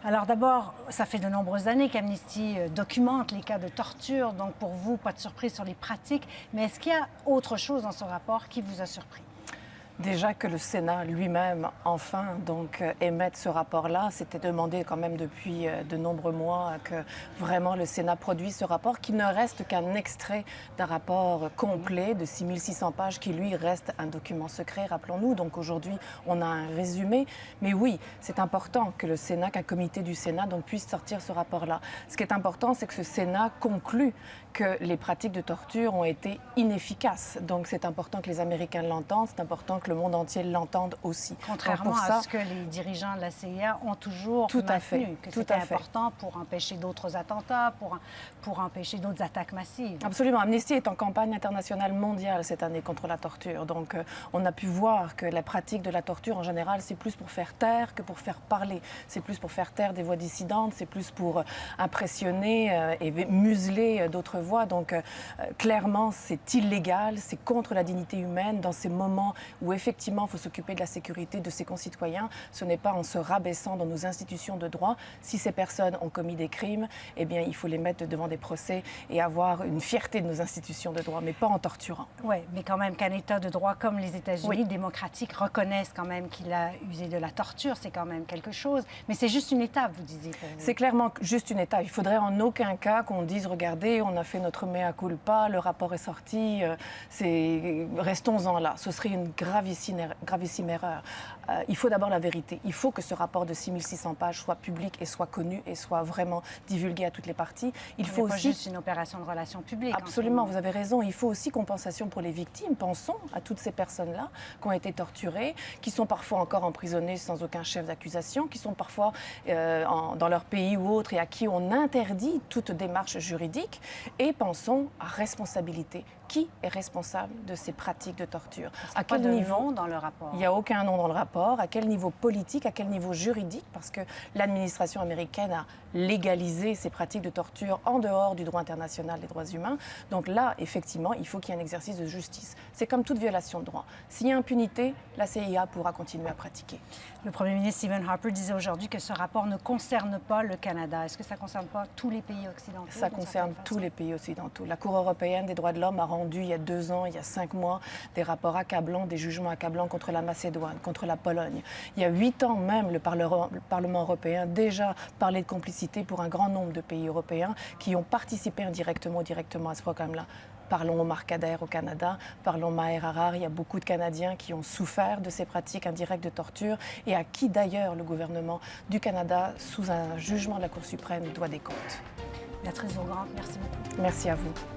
Alors d'abord, ça fait de nombreuses années qu'Amnesty documente les cas de torture, donc pour vous, pas de surprise sur les pratiques, mais est-ce qu'il y a autre chose dans ce rapport qui vous a surpris? Déjà que le Sénat lui-même, enfin, émette ce rapport-là, c'était demandé quand même depuis de nombreux mois que vraiment le Sénat produise ce rapport, qui ne reste qu'un extrait d'un rapport complet de 6600 pages, qui lui reste un document secret, rappelons-nous. Donc aujourd'hui, on a un résumé. Mais oui, c'est important que le Sénat, qu'un comité du Sénat puisse sortir ce rapport-là. Ce qui est important, c'est que ce Sénat conclut que les pratiques de torture ont été inefficaces. Donc c'est important que les Américains l'entendent, c'est important que le monde entier l'entende aussi. Contrairement à ce que les dirigeants de la CIA ont toujours maintenu, que c'était important pour empêcher d'autres attentats, pour empêcher d'autres attaques massives. Absolument. Amnesty est en campagne internationale mondiale cette année contre la torture. Donc on a pu voir que la pratique de la torture en général, c'est plus pour faire taire que pour faire parler. C'est plus pour faire taire des voix dissidentes, c'est plus pour impressionner et museler d'autres voix. Donc clairement, c'est illégal, c'est contre la dignité humaine dans ces moments où effectivement il faut s'occuper de la sécurité de ses concitoyens. Ce n'est pas en se rabaissant dans nos institutions de droit. Si ces personnes ont commis des crimes, eh bien il faut les mettre devant des procès et avoir une fierté de nos institutions de droit, mais pas en torturant. Oui, mais quand même qu'un État de droit comme les États-Unis démocratiques reconnaissent quand même qu'il a usé de la torture, c'est quand même quelque chose. Mais c'est juste une étape, vous disiez. C'est clairement juste une étape. Il faudrait en aucun cas qu'on dise, regardez, on a fait notre mea culpa, le rapport est sorti, restons-en là. Ce serait une gravissime erreur. Il faut d'abord la vérité. Il faut que ce rapport de 6600 pages soit public et soit connu et soit vraiment divulgué à toutes les parties. Il faut aussi... pas juste une opération de relations publiques. Absolument, vous avez raison. Il faut aussi compensation pour les victimes. Pensons à toutes ces personnes-là qui ont été torturées, qui sont parfois encore emprisonnées sans aucun chef d'accusation, qui sont parfois dans leur pays ou autre et à qui on interdit toute démarche juridique. Et pensons à responsabilité. Qui est responsable de ces pratiques de torture? À quel niveau dans le rapport? Il n'y a aucun nom dans le rapport. À quel niveau politique? À quel niveau juridique? Parce que l'administration américaine a légalisé ces pratiques de torture en dehors du droit international des droits humains. Donc là, effectivement, il faut qu'il y ait un exercice de justice. C'est comme toute violation de droit. S'il y a impunité, la CIA pourra continuer à pratiquer. Le Premier ministre Stephen Harper disait aujourd'hui que ce rapport ne concerne pas le Canada. Est-ce que ça ne concerne pas tous les pays occidentaux? Ça concerne tous les pays occidentaux. La Cour européenne des droits de l'homme a rendu il y a 2 ans, il y a 5 mois, des rapports accablants, des jugements accablants contre la Macédoine, contre la Pologne. Il y a 8 ans même, le Parlement européen déjà parlait de complicité pour un grand nombre de pays européens qui ont participé indirectement ou directement à ce programme-là. Parlons Omar Khadr au Canada, parlons Maher Arar. Il y a beaucoup de Canadiens qui ont souffert de ces pratiques indirectes de torture et à qui d'ailleurs le gouvernement du Canada, sous un jugement de la Cour suprême, doit des comptes. Béatrice Vaugran, merci beaucoup. Merci à vous.